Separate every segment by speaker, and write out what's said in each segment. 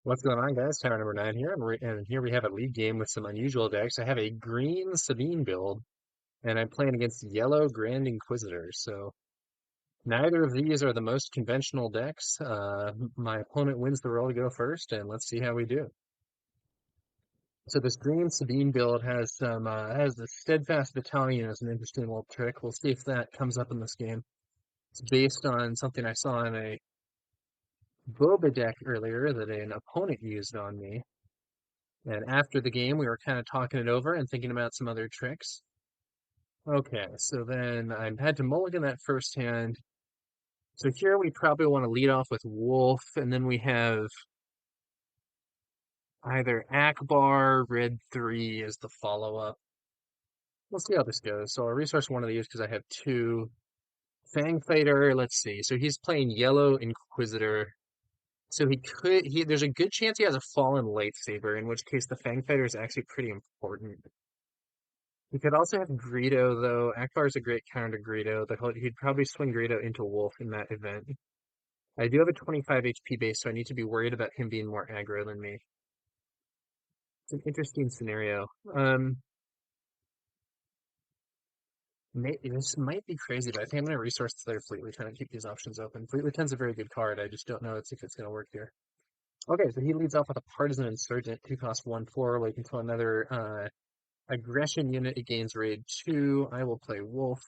Speaker 1: What's going on, guys? Tower number 9 here, and here we have a league game with some unusual decks. I have a green Sabine build, and I'm playing against yellow Grand Inquisitor. So neither of these are the most conventional decks. My opponent wins the roll to go first, and let's see how we do. So this green Sabine build has the Steadfast Battalion as an interesting little trick. We'll see if that comes up in this game. It's based on something I saw in a Boba deck earlier that an opponent used on me. And after the game, we were kind of talking it over and thinking about some other tricks. Okay, so then I had to mulligan that first hand. So here we probably want to lead off with Wolf, and then we have either Akbar, Red 3 as the follow-up. We'll see how this goes. So I'll resource one of these because I have two. Fang Fighter, let's see. So he's playing Yellow Inquisitor. So there's a good chance he has a Fallen Lightsaber, in which case the Fang Fighter is actually pretty important. He could also have Greedo, though. Akbar's a great counter to Greedo. He'd probably swing Greedo into Wolf in that event. I do have a 25 HP base, so I need to be worried about him being more aggro than me. It's an interesting scenario. This might be crazy, but I think I'm going to resource the other Fleet Lieutenant, keep these options open. Fleet Lieutenant's a very good card. I just don't know if it's going to work here. Okay, so he leads off with a Partisan Insurgent, 2 cost 1/4, like until another aggression unit, it gains raid 2. I will play Wolf.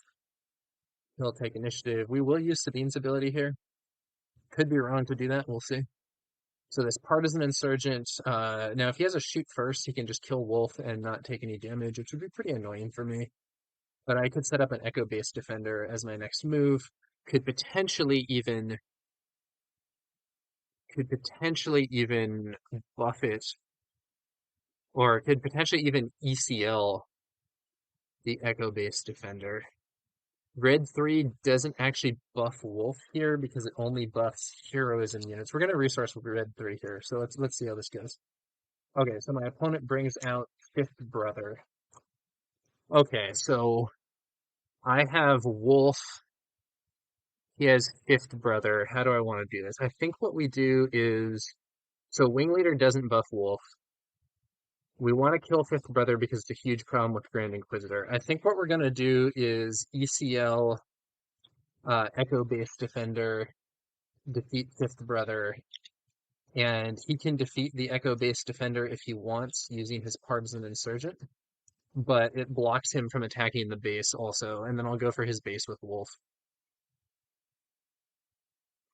Speaker 1: He'll take initiative. We will use Sabine's ability here. Could be wrong to do that. We'll see. So this Partisan Insurgent, now if he has a shoot first, he can just kill Wolf and not take any damage, which would be pretty annoying for me. But I could set up an Echo-based Defender as my next move. Could potentially even buff it, or could potentially even ECL the Echo-based Defender. Red 3 doesn't actually buff Wolf here because it only buffs heroism units. We're going to resource with Red 3 here, so let's see how this goes. Okay, so my opponent brings out Fifth Brother. Okay, so I have Wolf. He has Fifth Brother. How do I want to do this? I think what we do is, so Wing Leader doesn't buff Wolf. We want to kill Fifth Brother because it's a huge problem with Grand Inquisitor. I think what we're going to do is ECL Echo-based Defender, defeat Fifth Brother, and he can defeat the Echo-based Defender if he wants using his Partisan Insurgent, but it blocks him from attacking the base also, and then I'll go for his base with Wolf.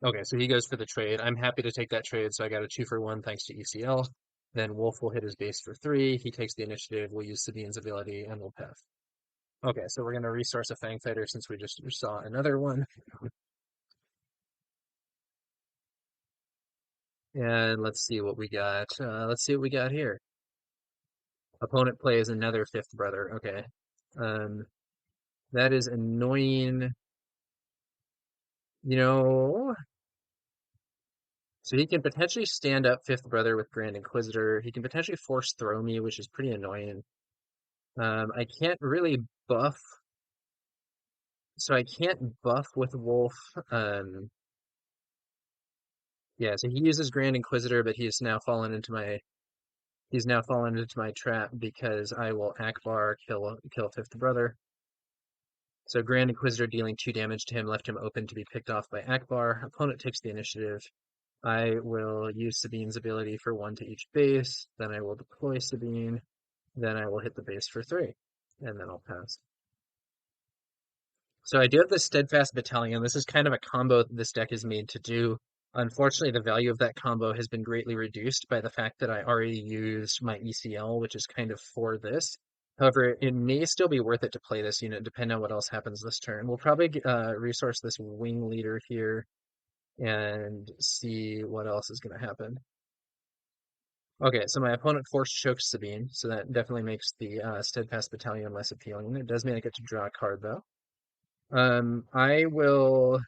Speaker 1: Okay, so he goes for the trade. I'm happy to take that trade, so I got a 2-for-1 thanks to ECL. Then Wolf will hit his base for 3. He takes the initiative. We'll use Sabine's ability, and we'll pass. Okay, so we're going to resource a Fang Fighter since we just saw another one. And let's see what we got. Let's see what we got here. Opponent plays another Fifth Brother. Okay. Um, that is annoying. You know, so he can potentially stand up Fifth Brother with Grand Inquisitor. He can potentially force throw me, which is pretty annoying. I can't really buff, so I can't buff with Wolf. Yeah, so he uses Grand Inquisitor, but he's now fallen into my trap because I will Akbar kill Fifth Brother. So Grand Inquisitor dealing 2 damage to him left him open to be picked off by Akbar. Opponent takes the initiative. I will use Sabine's ability for 1 to each base. Then I will deploy Sabine. Then I will hit the base for 3. And then I'll pass. So I do have the Steadfast Battalion. This is kind of a combo that this deck is made to do. Unfortunately, the value of that combo has been greatly reduced by the fact that I already used my ECL, which is kind of for this. However, it may still be worth it to play this unit, depending on what else happens this turn. We'll probably resource this Wing Leader here and see what else is going to happen. Okay, so my opponent force chokes Sabine, so that definitely makes the Steadfast Battalion less appealing. It does mean I get to draw a card, though. I will...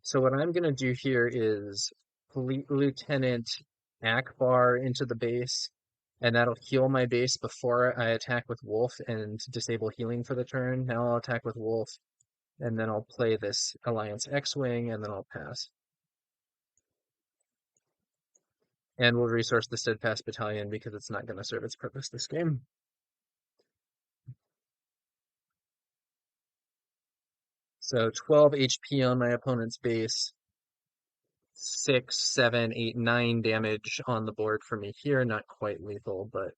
Speaker 1: So what I'm going to do here is Fleet Lieutenant Akbar into the base, and that'll heal my base before I attack with Wolf and disable healing for the turn. Now I'll attack with Wolf, and then I'll play this Alliance X-Wing, and then I'll pass. And we'll resource the Steadfast Battalion because it's not going to serve its purpose this game. So 12 HP on my opponent's base, 6, 7, 8, 9 damage on the board for me here. Not quite lethal, but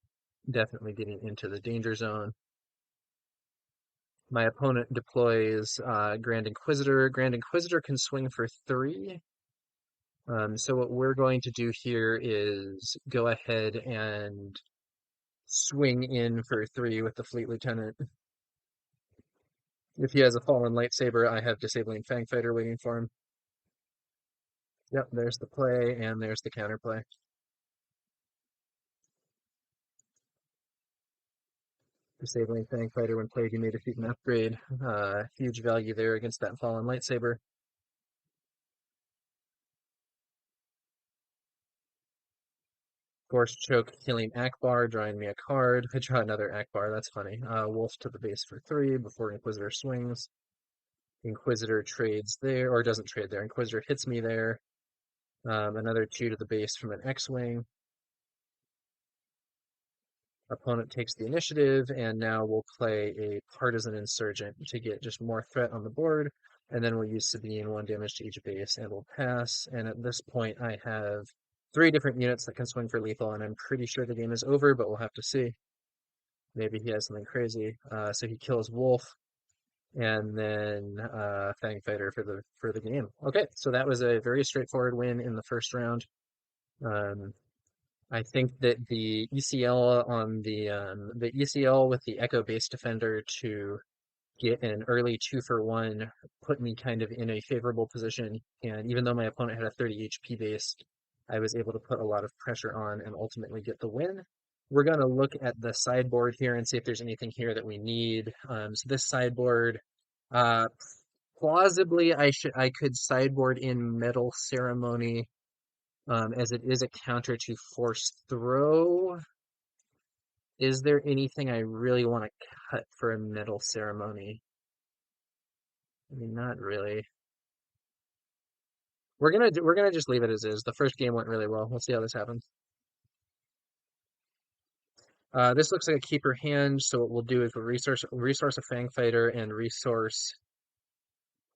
Speaker 1: definitely getting into the danger zone. My opponent deploys Grand Inquisitor. Grand Inquisitor can swing for 3. So what we're going to do here is go ahead and swing in for 3 with the Fleet Lieutenant. If he has a Fallen Lightsaber, I have Disabling Fangfighter waiting for him. Yep, there's the play, and there's the counterplay. Disabling Fangfighter when played, you may defeat an upgrade. Huge value there against that Fallen Lightsaber. Force Choke, killing Akbar, drawing me a card. I draw another Akbar, that's funny. Wolf to the base for 3 before Inquisitor swings. Inquisitor trades there, or doesn't trade there. Inquisitor hits me there. Another 2 to the base from an X-Wing. Opponent takes the initiative, and now we'll play a Partisan Insurgent to get just more threat on the board, and then we'll use Sabine, 1 damage to each base, and we'll pass. And at this point, I have 3 different units that can swing for lethal, and I'm pretty sure the game is over, but we'll have to see. Maybe he has something crazy. So he kills Wolf, and then Fangfighter for the game. Okay, so that was a very straightforward win in the first round. I think that the ECL on the ECL with the Echo Base Defender to get an early 2-for-1 put me kind of in a favorable position. And even though my opponent had a 30 HP base, I was able to put a lot of pressure on and ultimately get the win. We're going to look at the sideboard here and see if there's anything here that we need. So this sideboard, uh, plausibly, I could sideboard in Metal Ceremony, as it is a counter to Force Throw. Is there anything I really want to cut for a Metal Ceremony? I mean, not really. We're gonna just leave it as is. The first game went really well. We'll see how this happens. This looks like a keeper hand, so what we'll do is we'll resource a Fang Fighter and resource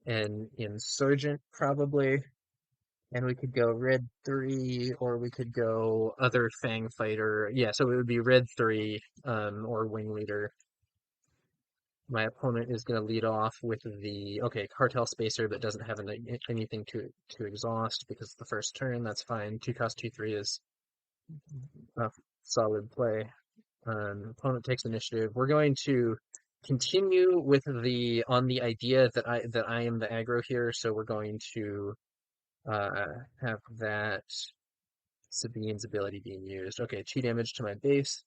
Speaker 1: an Insurgent probably. And we could go red 3, or we could go other Fang Fighter. Yeah, so it would be red 3, or Wing Leader. My opponent is going to lead off with the, okay, Cartel Spacer, but doesn't have anything to exhaust because it's the first turn. That's fine. 2 cost 2/3 is a solid play. Opponent takes initiative. We're going to continue with on the idea that I am the aggro here, so we're going to have that Sabine's ability being used. Okay, 2 damage to my base.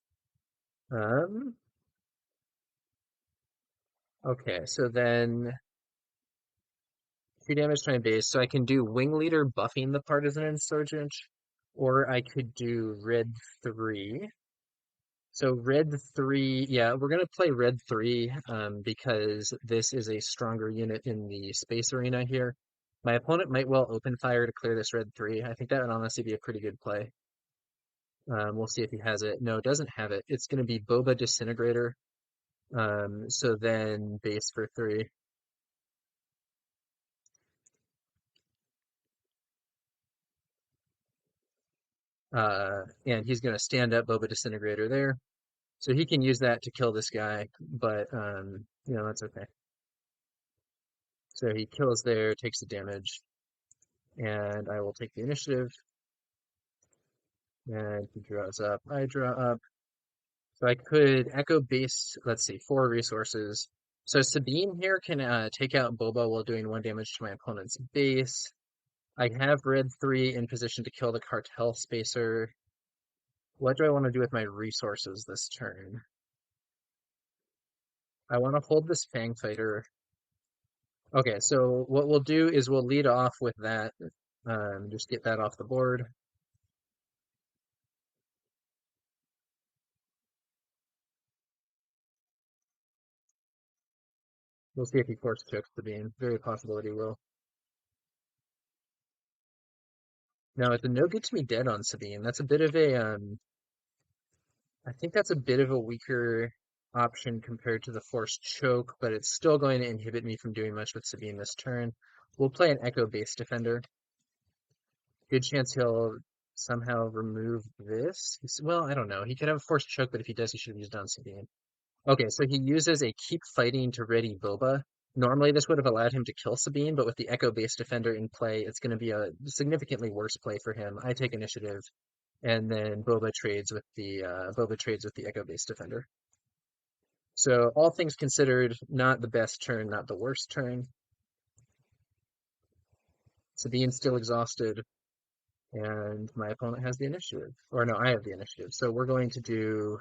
Speaker 1: Okay, so then 2 damage to my base. So I can do Wing Leader buffing the Partisan Insurgent, or I could do red 3. So red 3, yeah, we're gonna play red 3 because this is a stronger unit in the space arena here. My opponent might well open fire to clear this red 3. I think that would honestly be a pretty good play. We'll see if he has it. No, it doesn't have it. It's gonna be Boba Disintegrator. So then base for 3. And he's gonna stand up Boba Disintegrator there. So he can use that to kill this guy, but that's okay. So he kills there, takes the damage, and I will take the initiative. And he draws up. I draw up. So I could Echo Base, let's see, 4 resources. So Sabine here can take out Boba while doing 1 damage to my opponent's base. I have red 3 in position to kill the Cartel Spacer. What do I want to do with my resources this turn? I want to hold this Fang Fighter. Okay, so what we'll do is we'll lead off with that. Just get that off the board. We'll see if he force chokes the beam. Very possible that he will. No, it's a no good to me dead on Sabine. That's a bit of a I think that's a bit of a weaker option compared to the Forced Choke, but it's still going to inhibit me from doing much with Sabine this turn. We'll play an Echo Base Defender. Good chance he'll somehow remove this. Well, I don't know. He could have a Forced Choke, but if he does, he should have used on Sabine. Okay, so he uses a Keep Fighting to ready Boba. Normally, this would have allowed him to kill Sabine, but with the Echo Base Defender in play, it's going to be a significantly worse play for him. I take initiative, and then Boba trades with the Echo Base Defender. So all things considered, not the best turn, not the worst turn. Sabine's still exhausted, and my opponent has the initiative. Or no, I have the initiative. So we're going to do,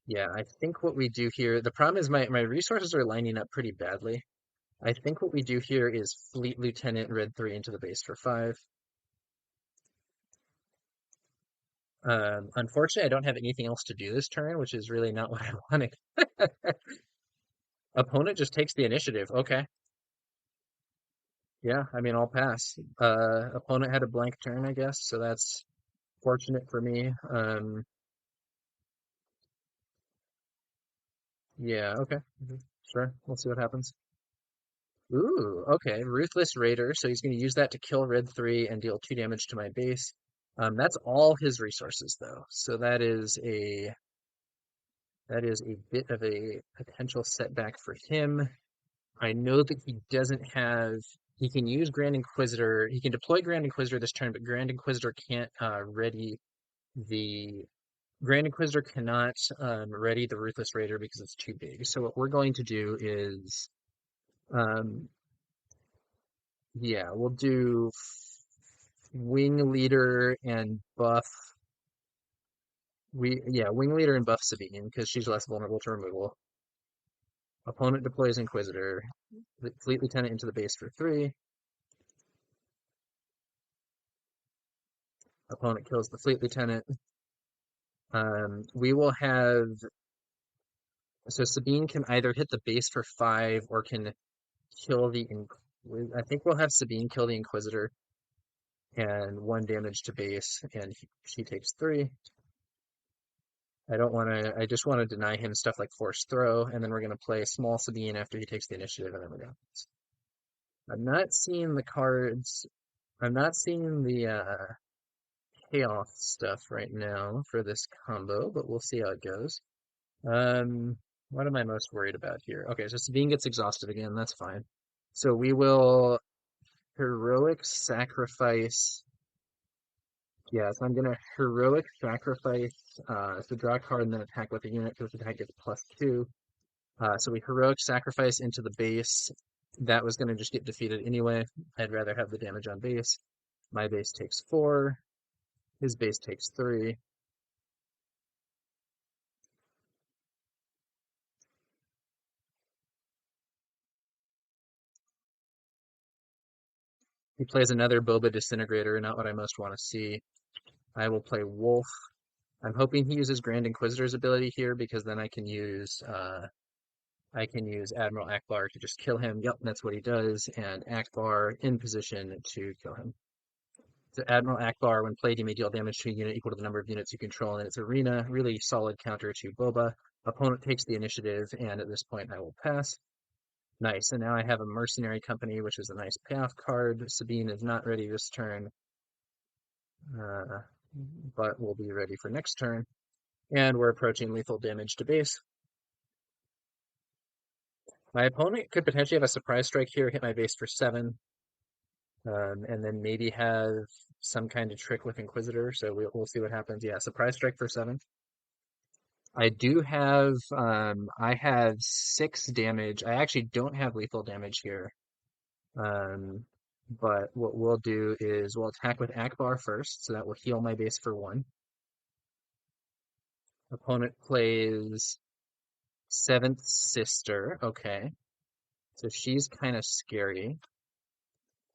Speaker 1: yeah, I think what we do here, the problem is my resources are lining up pretty badly. I think what we do here is Fleet Lieutenant Red 3 into the base for 5. Unfortunately, I don't have anything else to do this turn, which is really not what I wanted. Opponent just takes the initiative. Okay. Yeah, I mean, I'll pass. Opponent had a blank turn, I guess, so that's fortunate for me. Yeah, okay. Sure, we'll see what happens. Ooh, okay. Ruthless Raider, so he's going to use that to kill Red 3 and deal 2 damage to my base. That's all his resources, though, so that is a bit of a potential setback for him. I know that he doesn't have. He can use Grand Inquisitor. He can deploy Grand Inquisitor this turn, but Grand Inquisitor can't ready the Grand Inquisitor cannot ready the Ruthless Raider because it's too big. So what we're going to do is, um, yeah, we'll do Wing Leader and buff. Wing Leader and buff Sabine because she's less vulnerable to removal. Opponent deploys Inquisitor. Fleet Lieutenant into the base for 3. Opponent kills the Fleet Lieutenant. We will have so Sabine can either hit the base for 5 or can kill the I think we'll have Sabine kill the Inquisitor and 1 damage to base, and she takes 3. I don't want to. I just want to deny him stuff like Force Throw, and then we're going to play Small Sabine after he takes the initiative, and then we're going. I'm not seeing the cards. I'm not seeing the payoff stuff right now for this combo, but we'll see how it goes. What am I most worried about here? Okay, so Sabine gets exhausted again. That's fine. So we will heroic sacrifice. Yeah, so I'm gonna heroic sacrifice. So draw a card and then attack with a unit because attack gets +2. So we heroic sacrifice into the base. That was gonna just get defeated anyway. I'd rather have the damage on base. My base takes 4. His base takes 3. He plays another Boba Disintegrator, not what I most want to see. I will play Wolf. I'm hoping he uses Grand Inquisitor's ability here because then I can use Admiral Akbar to just kill him. Yep, that's what he does, and Akbar in position to kill him. So Admiral Akbar, when played, you may deal damage to a unit equal to the number of units you control in its arena. Really solid counter to Boba. Opponent takes the initiative, and at this point I will pass. Nice, and now I have a Mercenary Company, which is a nice payoff card. Sabine is not ready this turn, uh, but will be ready for next turn. And we're approaching lethal damage to base. My opponent could potentially have a surprise strike here, hit my base for 7, and then maybe have some kind of trick with Inquisitor. So we'll see what happens. Yeah, surprise strike for 7. I have 6 damage. I actually don't have lethal damage here. Um, but what we'll do is we'll attack with Akbar first, so that will heal my base for 1. Opponent plays 7th Sister. Okay. So she's kind of scary.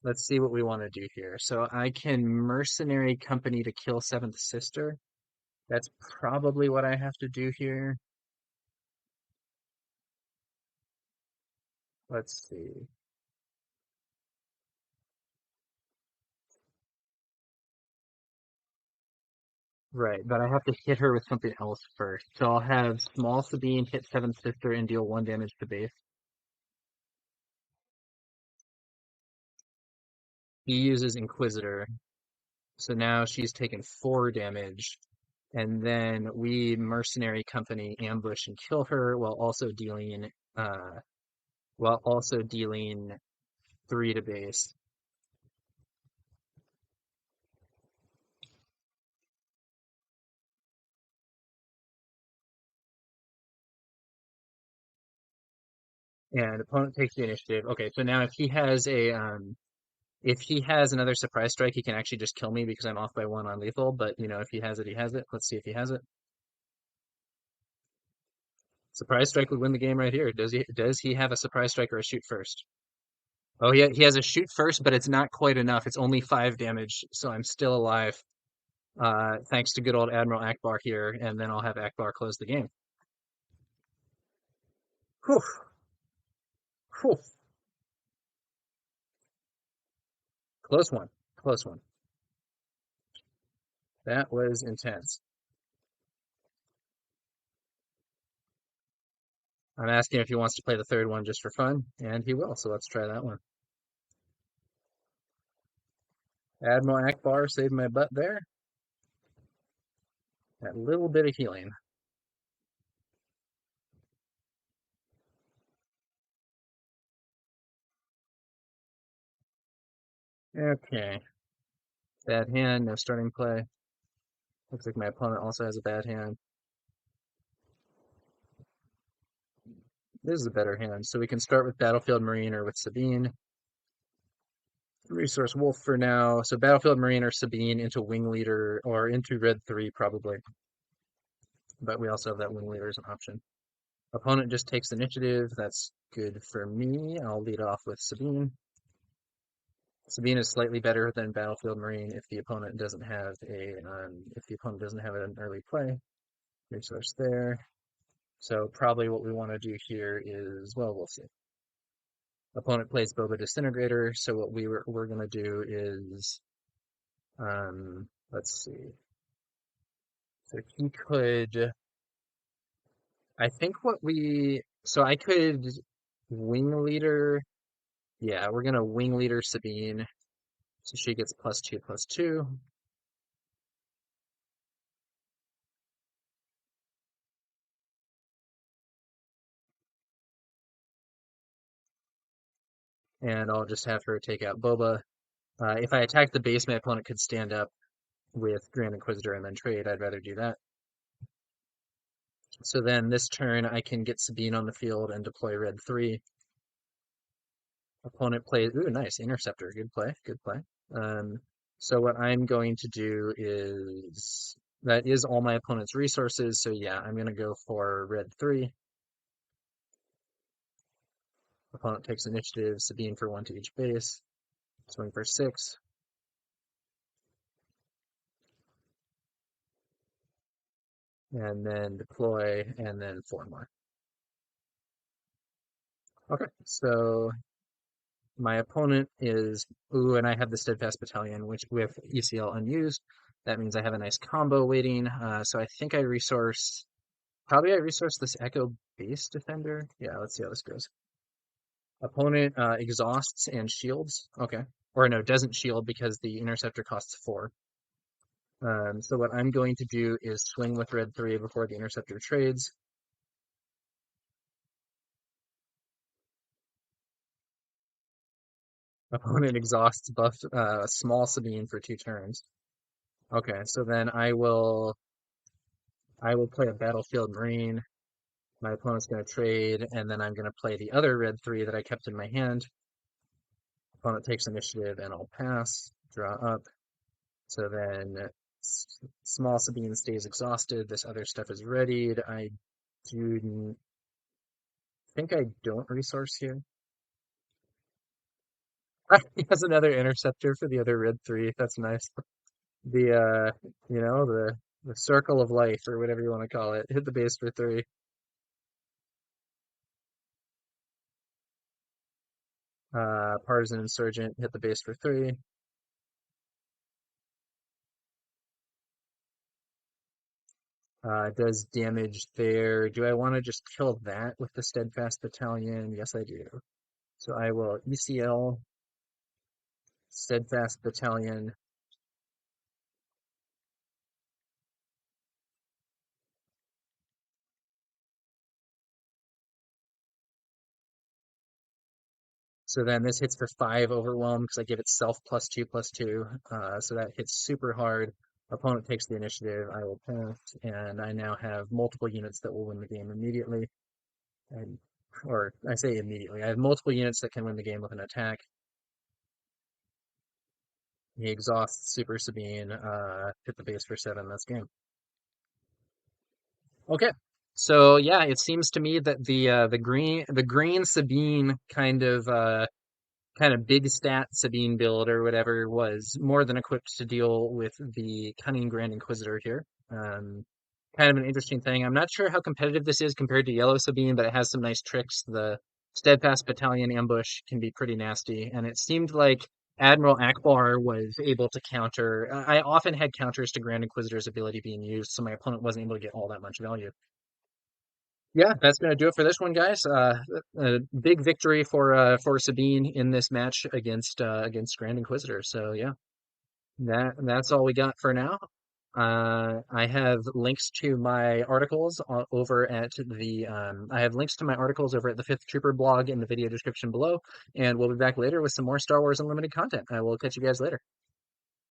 Speaker 1: Let's see what we want to do here. So I can Mercenary Company to kill 7th Sister. That's probably what I have to do here. Let's see. Right, but I have to hit her with something else first. So I'll have Small Sabine hit Seventh Sister and deal 1 damage to base. He uses Inquisitor, so now she's taken 4 damage. And then we Mercenary Company ambush and kill her uh while also dealing 3 to base. And opponent takes the initiative. Okay, so now if he has another surprise strike, he can actually just kill me because I'm off by 1 on lethal. But you know, if he has it, he has it. Let's see if he has it. Surprise strike would win the game right here. Does he have a surprise strike or a shoot first? Oh yeah, he has a shoot first, but it's not quite enough. It's only 5 damage, so I'm still alive. Thanks to good old Admiral Akbar here, and then I'll have Akbar close the game. Whew, whew. Close one. Close one. That was intense. I'm asking if he wants to play the third one just for fun, and he will, so let's try that one. Admiral Akbar saved my butt there. That little bit of healing. Okay. Bad hand, no starting play. Looks like my opponent also has a bad hand. This is a better hand. So we can start with Battlefield Marine or with Sabine. Resource Wolf for now. So Battlefield Marine or Sabine into Wing Leader or into Red 3 probably. But we also have that Wing Leader as an option. Opponent just takes initiative. That's good for me. I'll lead off with Sabine. Sabine is slightly better than Battlefield Marine if the opponent doesn't have an early play. Resource there. So probably what we want to do here is, well, we'll see. Opponent plays Boba Disintegrator, so what we're gonna do is, let's see. So he could, I think so I could Wing Leader. Yeah, we're gonna Wing Leader Sabine, so she gets +2/+2. And I'll just have her take out Boba. If I attack the base, my opponent could stand up with Grand Inquisitor and then trade. I'd rather do that. So then this turn, I can get Sabine on the field and deploy Red 3. Opponent plays, ooh, nice, Interceptor, good play, good play. So what I'm going to do is, that is all my opponent's resources, so yeah, I'm going to go for Red 3. Opponent takes initiative, Sabine for 1 to each base, swing for 6. And then deploy, and then 4 more. Okay, so my opponent is, ooh, and I have the Steadfast Battalion, which with ECL unused, that means I have a nice combo waiting. So I think probably I resource this Echo Base Defender. Yeah, let's see how this goes. Opponent exhausts and shields. Okay. Or no, doesn't shield because the Interceptor costs 4. So what I'm going to do is swing with Red 3 before the Interceptor trades. Opponent exhausts buff Small Sabine for 2 turns. Okay, so then I will play a Battlefield Marine. My opponent's going to trade, and then I'm going to play the other Red 3 that I kept in my hand. Opponent takes initiative, and I'll pass, draw up. So then Small Sabine stays exhausted. This other stuff is readied. I do think I don't resource here. He has another interceptor for the other Red 3. That's nice. The circle of life, or whatever you want to call it. Hit the base for 3. Partisan Insurgent, hit the base for 3. Does damage there. Do I want to just kill that with the Steadfast Battalion? Yes, I do. So I will ECL Steadfast Battalion. So then this hits for 5 overwhelm because I give it self +2/+2. So that hits super hard. Opponent takes the initiative. I will pass, and I now have multiple units that will win the game immediately. And, or I say immediately. I have multiple units that can win the game with an attack. He exhausts Super Sabine, hit the base for 7. That's game. Okay. So yeah, it seems to me that the green Sabine kind of big stat Sabine build or whatever was more than equipped to deal with the Cunning Grand Inquisitor here. Um, Kind of an interesting thing. I'm not sure how competitive this is compared to Yellow Sabine, but it has some nice tricks. The Steadfast Battalion ambush can be pretty nasty, and it seemed like Admiral Akbar was able to counter. I often had counters to Grand Inquisitor's ability being used, so my opponent wasn't able to get all that much value. Yeah, that's gonna do it for this one, guys. A big victory for Sabine in this match against Grand Inquisitor. So yeah, that's all we got for now. I have links to my articles over at the I have links to my articles over at the Fifth Trooper blog in the video description below, and we'll be back later with some more Star Wars Unlimited content. I will catch you guys later.